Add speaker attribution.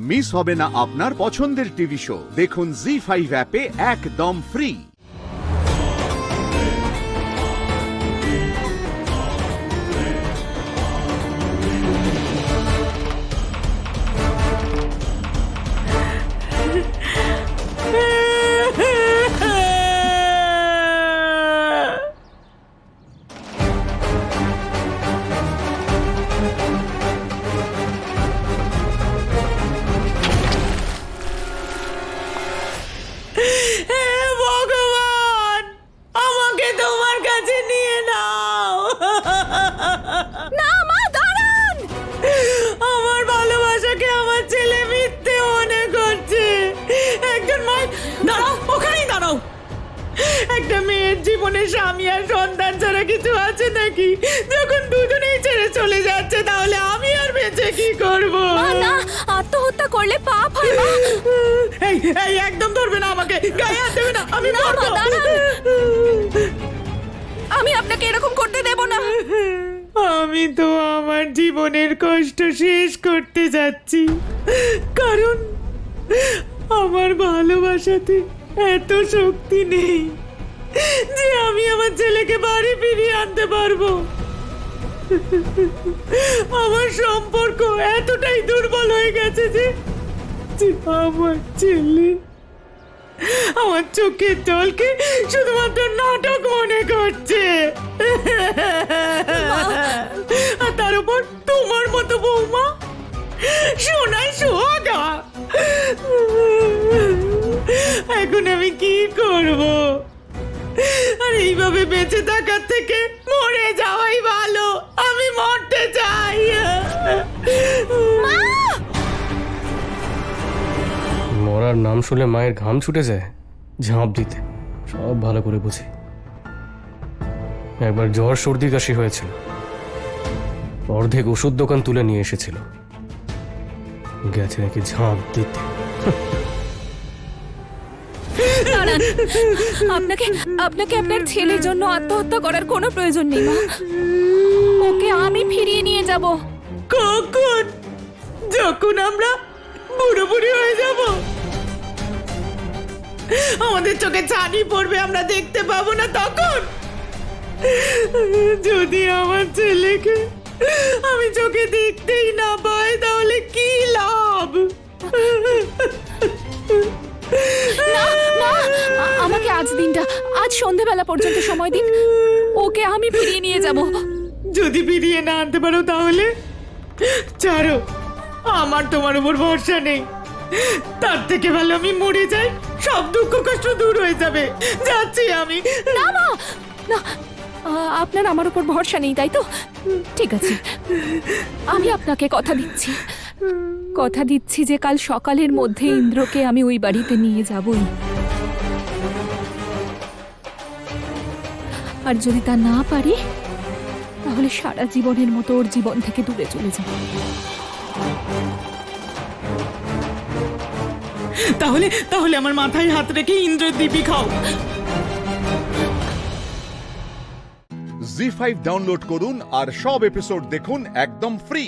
Speaker 1: Miss হবে না আপনার পছন্দের টিভি শো। দেখুন জি5 অ্যাপে একদম ফ্রি।
Speaker 2: ভগবান, আমাকে তোমার কাছে নিয়ে নাও।
Speaker 3: না মা, দাঁড়ান।
Speaker 2: আমার ভালোবাসাকে আমার ছেলে মিথ্যে মনে করছে। একজন মায়ের, দাঁড়াও, ওখানেই দাঁড়াও। একটা মেয়ের জীবনে স্বামী আর সন্তান ছাড়া কিছু আছে নাকি? যখন দুজনেই ছেড়ে চলে যাচ্ছে, তাহলে আমি আর বেঁচে কি করব?
Speaker 3: মা না, আত্মহত্যা করলে পাপ হয় মা।
Speaker 2: এই এই একদম ধরবে না আমাকে, গায়ে হাত দেবে না, আমি
Speaker 3: না, মা,
Speaker 2: মরবো।
Speaker 3: দাঁড়ান। আমি আপনাকে এরকম করতে দেব না।
Speaker 2: আমি তো আমার জীবনের কষ্ট শেষ করতে যাচ্ছি, কারণ আমার ভালোবাসাতে এত শক্তি নেই যে আমি আমার ছেলেকে বাড়ি ফিরিয়ে আনতে পারবো। আমার সম্পর্ক এতটাই দুর্বল হয়ে গেছে যে আমার ছেলে আমার চোখের জলকে শুধুমাত্র নাটক মনে করছে। আর তার উপর তোমার মতো বৌমা সোনায় সোহাগা। এখন আমি কি করব? আর এইভাবে বেঁচে থাকার থেকে মরে যাওয়াই ভালো। আমি মরতে চাই।
Speaker 4: মরার নাম শুনলে মায়ের ঘাম ছুটে যায় ঝাঁপ দিতে। সব ভালো করে বুঝি। একবার জ্বর সর্দি কাশি হয়েছিল, অর্ধেক ওষুধ দোকান তুলে নিয়ে এসেছিল, গেছে নাকি ঝাঁপ দিতে।
Speaker 3: দাঁড়ান, আপনাকে আপনাকে আপনার ছেলের জন্য আত্মহত্যা করার কোনো প্রয়োজন নেই মা। ওকে আমি ফিরিয়ে নিয়ে যাব।
Speaker 2: কখন? যখন আমরা বুড়ো বুড়ি হয়ে যাব, আমাদের চোখে ছানি পড়বে, আমরা দেখতে পাবো না তখন। যদি আমার ছেলেকে আমি চোখে দেখতেই না পাই, তাহলে কি লাভ?
Speaker 3: না মা, আমাকে আজ দিনটা, আজ সন্ধেবেলা পর্যন্ত সময় দিন। ওকে আমি ফিরিয়ে নিয়ে যাব।
Speaker 2: যদি ফিরিয়ে না আনতে পারো তাহলে ছাড়ো, আমার তোমার উপর ভরসা নেই। তার থেকে ভালো আমি মরে যাই, সব দুঃখ কষ্ট দূর হয়ে যাবে। যাচ্ছি আমি।
Speaker 3: না মা, না, আপনার আমার উপর ভরসা নেই, তাই তো? ঠিক আছে, আমি আপনাকে কথা দিচ্ছি, কথা দিচ্ছি যে কাল সকালের মধ্যে ইন্দ্রকে আমি ওই বাড়িতে নিয়ে যাবই। আর যদি তা না পারি, তাহলে সারা জীবনের মতো ওর জীবন থেকে দূরে চলে যাব।
Speaker 2: তাহলে তাহলে আমার মাথায় হাত রেখে ইন্দ্রদীপই খাও।
Speaker 1: জি5 ডাউনলোড করুন আর সব এপিসোড দেখুন একদম ফ্রি।